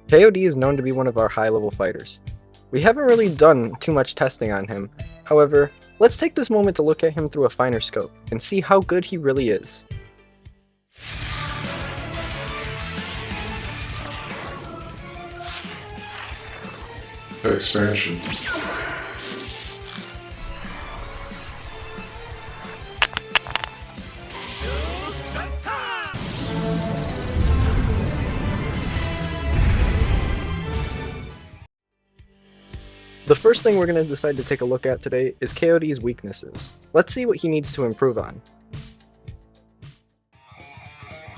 KOD is known to be one of our high-level fighters. We haven't really done too much testing on him, however, let's take this moment to look at him through a finer scope and see how good he really is. TecXpansion. The first thing we're going to decide to take a look at today is KOD's weaknesses. Let's see what he needs to improve on.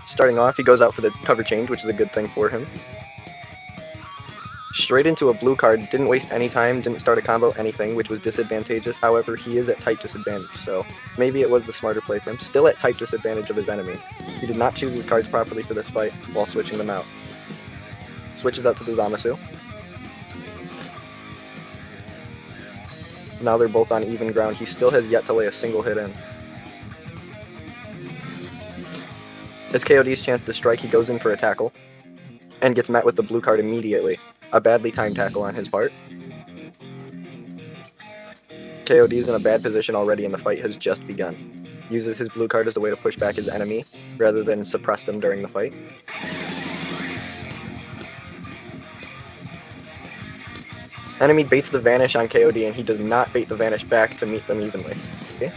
Starting off, he goes out for the cover change, which is a good thing for him. Straight into a blue card, didn't waste any time, didn't start a combo, anything, which was disadvantageous. However, he is at type disadvantage, so maybe it was the smarter play for him. Still at type disadvantage of his enemy. He did not choose his cards properly for this fight while switching them out. Switches out to the Zamasu. Now they're both on even ground. He still has yet to lay a single hit in. It's KOD's chance to strike. He goes in for a tackle and gets met with the blue card immediately. A badly timed tackle on his part. KOD's in a bad position already and the fight has just begun. Uses his blue card as a way to push back his enemy rather than suppress them during the fight. Enemy baits the vanish on KOD and he does not bait the vanish back to meet them evenly. Okay.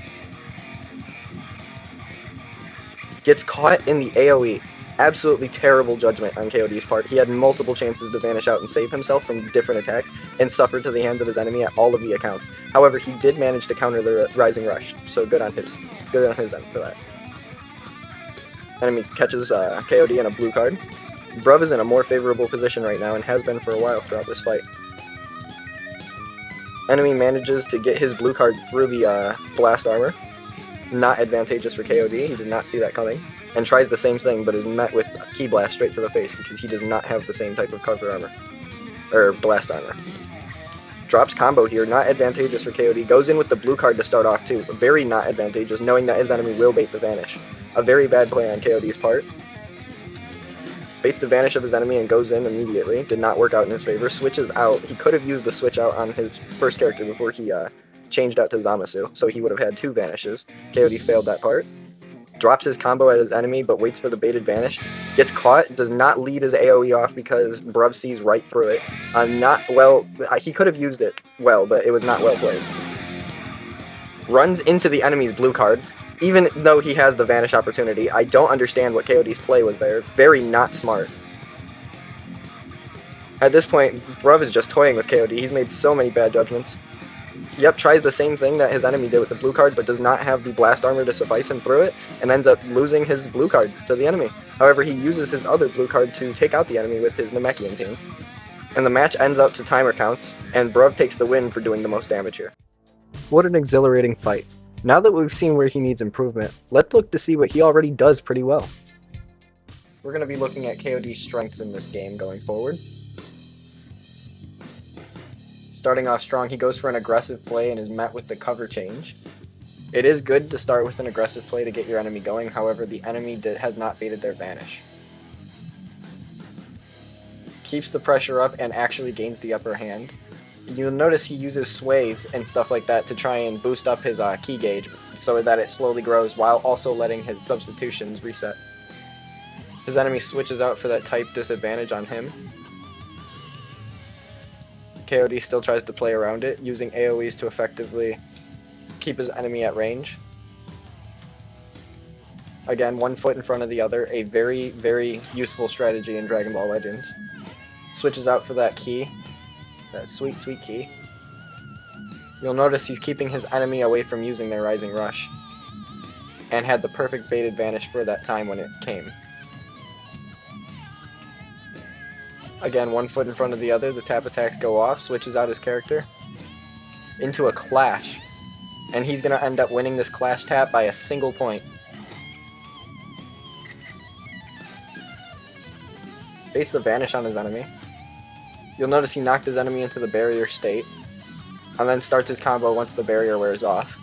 Gets caught in the AoE. Absolutely terrible judgment on KOD's part. He had multiple chances to vanish out and save himself from different attacks and suffered to the hands of his enemy at all of the accounts. However, he did manage to counter the Rising Rush, so good on his end for that. Enemy catches KOD in a blue card. Bruv is in a more favorable position right now and has been for a while throughout this fight. Enemy manages to get his blue card through the blast armor. Not advantageous for KOD, he did not see that coming. And tries the same thing, but is met with Ki Blast straight to the face because he does not have the same type of cover armor. Or blast armor. Drops combo here, not advantageous for KOD. Goes in with the blue card to start off too. Very not advantageous, knowing that his enemy will bait the vanish. A very bad play on KOD's part. Baits the vanish of his enemy and goes in immediately. Did not work out in his favor. Switches out. He could have used the switch out on his first character before he changed out to Zamasu, so he would have had two vanishes. KOD failed that part. Drops his combo at his enemy, but waits for the baited vanish. Gets caught, does not lead his AoE off because Bruv sees right through it. He could have used it well, but it was not well played. Runs into the enemy's blue card, even though he has the vanish opportunity. I don't understand what KOD's play was there. Very not smart. At this point, Bruv is just toying with KOD. He's made so many bad judgments. Yep, tries the same thing that his enemy did with the blue card, but does not have the blast armor to suffice him through it, and ends up losing his blue card to the enemy. However, he uses his other blue card to take out the enemy with his Namekian team. And the match ends up to timer counts, and Bruv takes the win for doing the most damage here. What an exhilarating fight. Now that we've seen where he needs improvement, let's look to see what he already does pretty well. We're going to be looking at KOD's strengths in this game going forward. Starting off strong, he goes for an aggressive play and is met with the cover change. It is good to start with an aggressive play to get your enemy going, however, the enemy has not baited their vanish. Keeps the pressure up and actually gains the upper hand. You'll notice he uses sways and stuff like that to try and boost up his ki gauge so that it slowly grows while also letting his substitutions reset. His enemy switches out for that type disadvantage on him. KOD still tries to play around it, using AoEs to effectively keep his enemy at range. Again, one foot in front of the other, a very, very useful strategy in Dragon Ball Legends. Switches out for that ki, that sweet, sweet ki. You'll notice he's keeping his enemy away from using their Rising Rush, and had the perfect baited vanish for that time when it came. Again, one foot in front of the other, the tap attacks go off, switches out his character into a clash. And he's going to end up winning this clash tap by a single point. Baits the vanish on his enemy. You'll notice he knocked his enemy into the barrier state, and then starts his combo once the barrier wears off.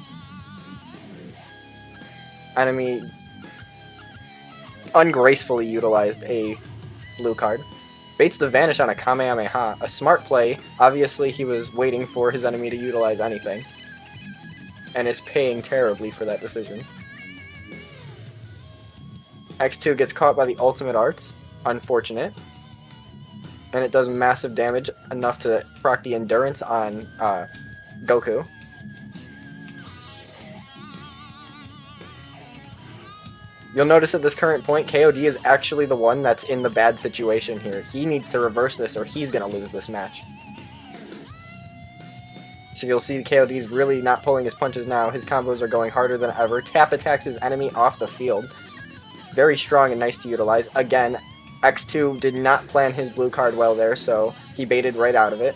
Enemy ungracefully utilized a blue card. Baits the vanish on a Kamehameha. A smart play. Obviously, he was waiting for his enemy to utilize anything. And is paying terribly for that decision. X2 gets caught by the ultimate arts. Unfortunate. And it does massive damage, enough to proc the endurance on Goku. You'll notice at this current point, KOD is actually the one that's in the bad situation here. He needs to reverse this or he's going to lose this match. So you'll see KOD is really not pulling his punches now. His combos are going harder than ever. Tap attacks his enemy off the field. Very strong and nice to utilize. Again, X2 did not plan his blue card well there, so he baited right out of it.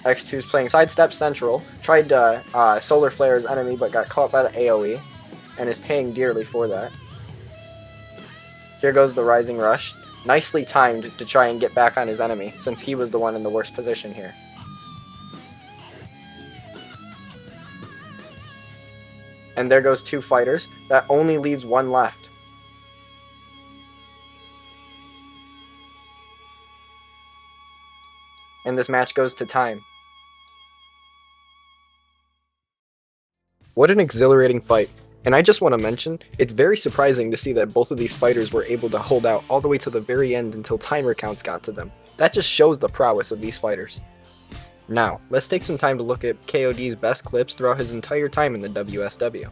X2 is playing sidestep central. Tried to solar flare his enemy, but got caught by the AoE. And is paying dearly for that. Here goes the Rising Rush. Nicely timed to try and get back on his enemy, since he was the one in the worst position here. And there goes two fighters. That only leaves one left. And this match goes to time. What an exhilarating fight. And I just want to mention, it's very surprising to see that both of these fighters were able to hold out all the way to the very end until timer counts got to them. That just shows the prowess of these fighters. Now, let's take some time to look at KOD's best clips throughout his entire time in the WSW.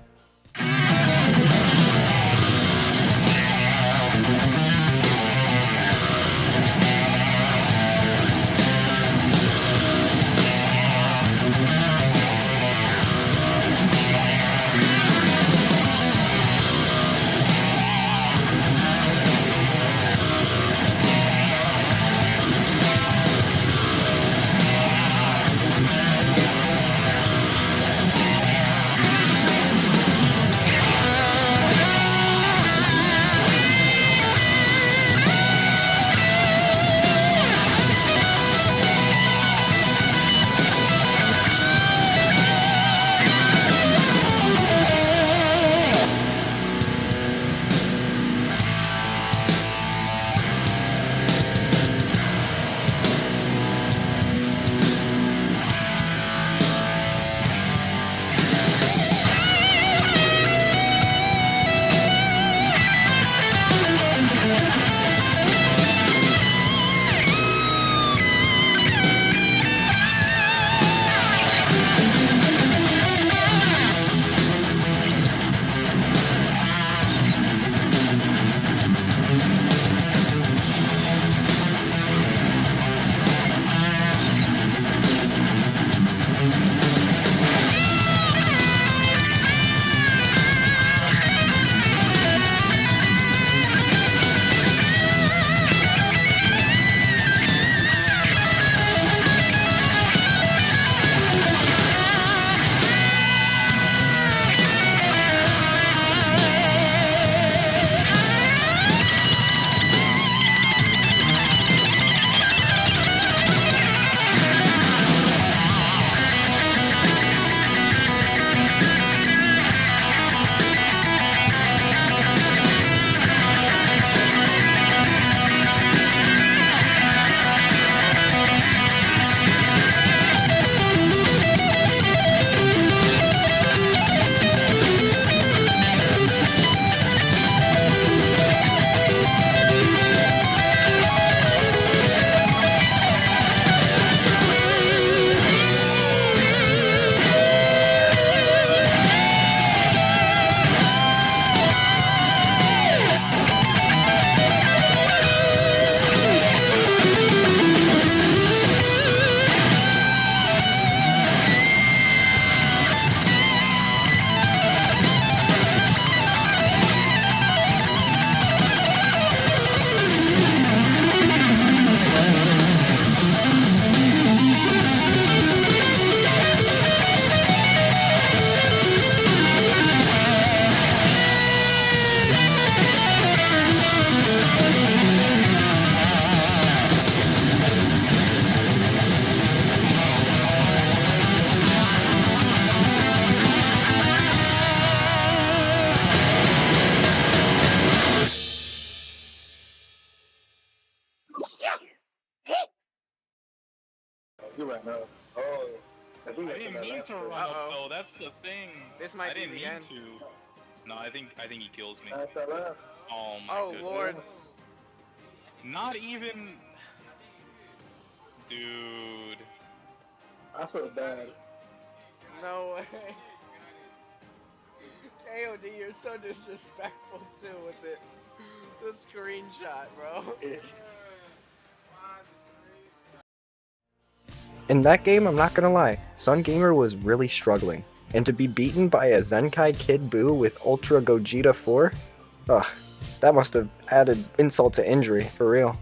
You ran up. Oh. I didn't mean to run up though. That's the thing. This might be I didn't the mean end. to. No, I think he kills me. That's a left. Oh my Oh goodness. Lord. Not even. Dude. I feel bad. No way. KOD, you're so disrespectful too with it. The screenshot, bro. In that game, I'm not gonna lie, Sun Gamer was really struggling, and to be beaten by a Zenkai Kid Buu with Ultra Gogeta 4? Ugh, that must have added insult to injury, for real.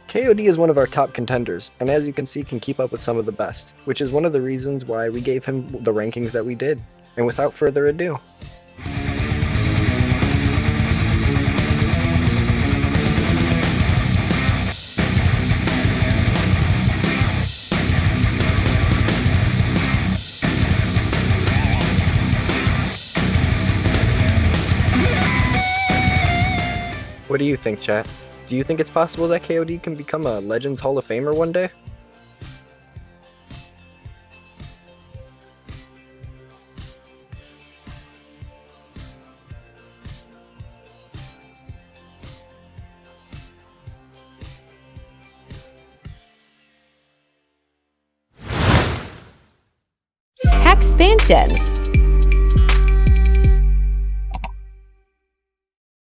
KOD is one of our top contenders, and as you can see can keep up with some of the best, which is one of the reasons why we gave him the rankings that we did. And without further ado, what do you think, chat? Do you think it's possible that KOD can become a Legends Hall of Famer one day? TecXpansion.